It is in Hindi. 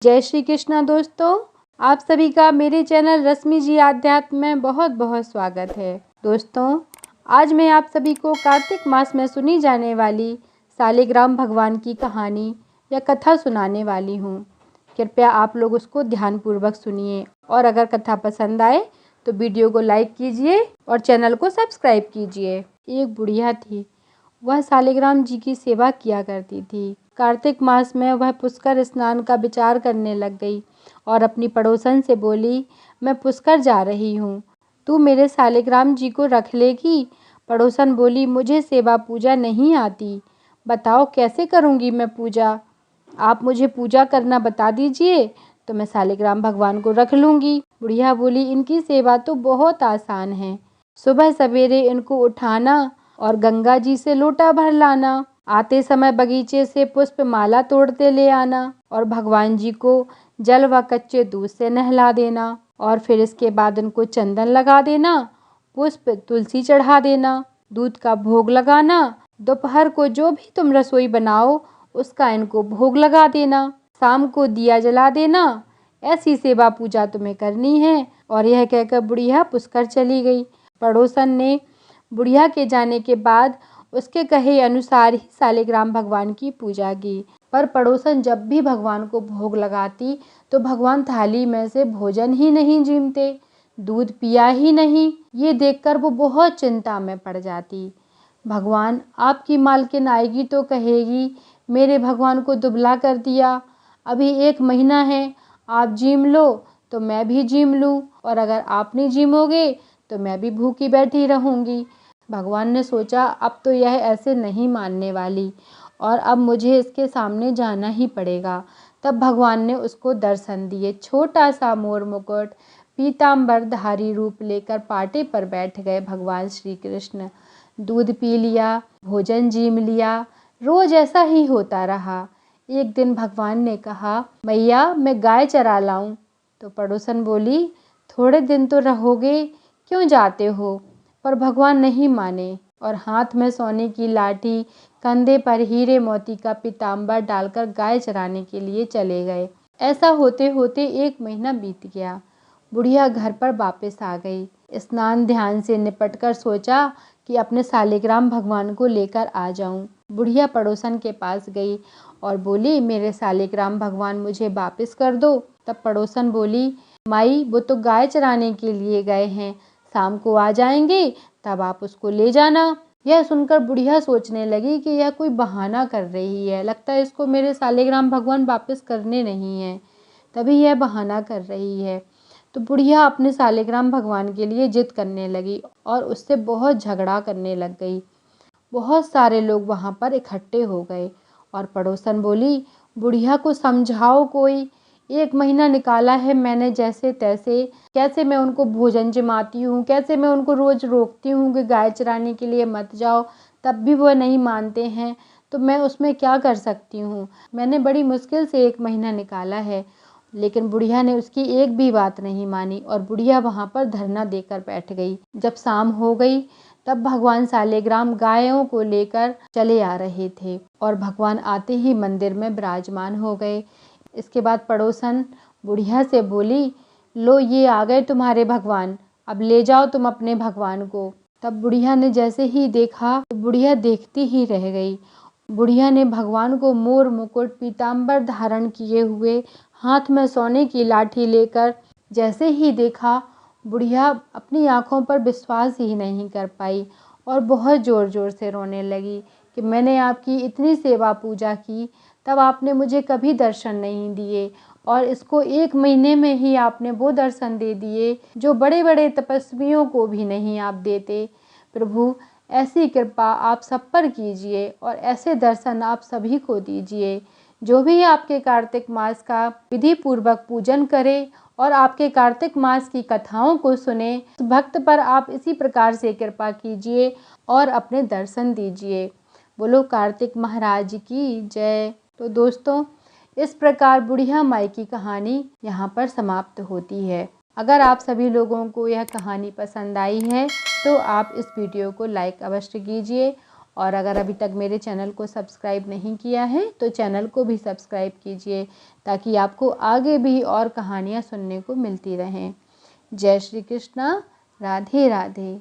जय श्री कृष्णा दोस्तों, आप सभी का मेरे चैनल रश्मि जी आध्यात्म में बहुत बहुत स्वागत है। दोस्तों, आज मैं आप सभी को कार्तिक मास में सुनी जाने वाली सालिग्राम भगवान की कहानी या कथा सुनाने वाली हूँ। कृपया आप लोग उसको ध्यानपूर्वक सुनिए और अगर कथा पसंद आए तो वीडियो को लाइक कीजिए और चैनल को सब्सक्राइब कीजिए। एक बुढ़िया थी, वह सालिग्राम जी की सेवा किया करती थी। कार्तिक मास में वह पुष्कर स्नान का विचार करने लग गई और अपनी पड़ोसन से बोली, मैं पुष्कर जा रही हूँ, तू मेरे सालिग्राम जी को रख लेगी। पड़ोसन बोली, मुझे सेवा पूजा नहीं आती, बताओ कैसे करूँगी मैं पूजा। आप मुझे पूजा करना बता दीजिए तो मैं सालिग्राम भगवान को रख लूँगी। बुढ़िया बोली, इनकी सेवा तो बहुत आसान है। सुबह सवेरे इनको उठाना और गंगा जी से लोटा भर लाना, आते समय बगीचे से पुष्प माला तोड़ते ले आना और भगवान जी को जल व कच्चे दूध से नहला देना और फिर इसके बाद इनको चंदन लगा देना, पुष्प तुलसी चढ़ा देना, दूध का भोग लगाना। दोपहर को जो भी तुम रसोई बनाओ उसका इनको भोग लगा देना, शाम को दिया जला देना। ऐसी सेवा पूजा तुम्हें करनी है। और यह कहकर बुढ़िया पुष्कर चली गई। पड़ोसन ने बुढ़िया के जाने के बाद उसके कहे अनुसार ही सालिग्राम भगवान की पूजा की। पर पड़ोसन जब भी भगवान को भोग लगाती तो भगवान थाली में से भोजन ही नहीं जीमते, दूध पिया ही नहीं। ये देखकर वो बहुत चिंता में पड़ जाती। भगवान, आपकी मालकिन आएगी तो कहेगी, मेरे भगवान को दुबला कर दिया, अभी 1 महीना है, आप जीम लो तो मैं भी जीम लूँ, और अगर आप नहीं जीमोगे तो मैं भी भूखी बैठी रहूँगी। भगवान ने सोचा, अब तो यह ऐसे नहीं मानने वाली और अब मुझे इसके सामने जाना ही पड़ेगा। तब भगवान ने उसको दर्शन दिए। छोटा सा मोर मुकुट, पीताम्बर धारी रूप लेकर पाटे पर बैठ गए भगवान श्री कृष्ण। दूध पी लिया, भोजन जीम लिया, रोज ऐसा ही होता रहा। एक दिन भगवान ने कहा, मैया मैं गाय चरा लाऊं। तो पड़ोसन बोली, थोड़े दिन तो रहोगे, क्यों जाते हो। पर भगवान नहीं माने और हाथ में सोने की लाठी, कंधे पर हीरे मोती का पीताम्बर डालकर गाय चराने के लिए चले गए। ऐसा होते होते 1 महीना बीत गया। बुढ़िया घर पर वापस आ गई। स्नान ध्यान से निपटकर सोचा कि अपने सालिग्राम भगवान को लेकर आ जाऊं। बुढ़िया पड़ोसन के पास गई और बोली, मेरे सालिग्राम भगवान मुझे वापस कर दो। तब पड़ोसन बोली, माई वो तो गाय चराने के लिए गए हैं, शाम को आ जाएंगे, तब आप उसको ले जाना। यह सुनकर बुढ़िया सोचने लगी कि यह कोई बहाना कर रही है, लगता है इसको मेरे सालिग्राम भगवान वापस करने नहीं हैं, तभी यह बहाना कर रही है। तो बुढ़िया अपने सालिग्राम भगवान के लिए जिद करने लगी और उससे बहुत झगड़ा करने लग गई। बहुत सारे लोग वहाँ पर इकट्ठे हो गए और पड़ोसन बोली, बुढ़िया को समझाओ कोई, 1 महीना निकाला है मैंने जैसे तैसे, कैसे मैं उनको भोजन जिमाती हूँ, कैसे मैं उनको रोज रोकती हूँ कि गाय चराने के लिए मत जाओ, तब भी वो नहीं मानते हैं, तो मैं उसमें क्या कर सकती हूँ। मैंने बड़ी मुश्किल से 1 महीना निकाला है। लेकिन बुढ़िया ने उसकी एक भी बात नहीं मानी और बुढ़िया वहाँ पर धरना देकर बैठ गई। जब शाम हो गई तब भगवान सालिग्राम गायों को लेकर चले आ रहे थे और भगवान आते ही मंदिर में विराजमान हो गए। इसके बाद पड़ोसन बुढ़िया से बोली, लो ये आ गए तुम्हारे भगवान, अब ले जाओ तुम अपने भगवान को। तब बुढ़िया ने जैसे ही देखा तो बुढ़िया देखती ही रह गई। बुढ़िया ने भगवान को मोर मुकुट पीताम्बर धारण किए हुए, हाथ में सोने की लाठी लेकर जैसे ही देखा, बुढ़िया अपनी आंखों पर विश्वास ही नहीं कर पाई और बहुत ज़ोर ज़ोर से रोने लगी कि मैंने आपकी इतनी सेवा पूजा की, तब आपने मुझे कभी दर्शन नहीं दिए और इसको 1 महीने में ही आपने वो दर्शन दे दिए जो बड़े बड़े तपस्वियों को भी नहीं आप देते। प्रभु, ऐसी कृपा आप सब पर कीजिए और ऐसे दर्शन आप सभी को दीजिए। जो भी आपके कार्तिक मास का विधि पूर्वक पूजन करे और आपके कार्तिक मास की कथाओं को सुने, उस भक्त पर आप इसी प्रकार से कृपा कीजिए और अपने दर्शन दीजिए। बोलो कार्तिक महाराज की जय। तो दोस्तों, इस प्रकार बुढ़िया माई की कहानी यहाँ पर समाप्त होती है। अगर आप सभी लोगों को यह कहानी पसंद आई है तो आप इस वीडियो को लाइक अवश्य कीजिए और अगर अभी तक मेरे चैनल को सब्सक्राइब नहीं किया है तो चैनल को भी सब्सक्राइब कीजिए, ताकि आपको आगे भी और कहानियाँ सुनने को मिलती रहें। जय श्री कृष्णा। राधे राधे।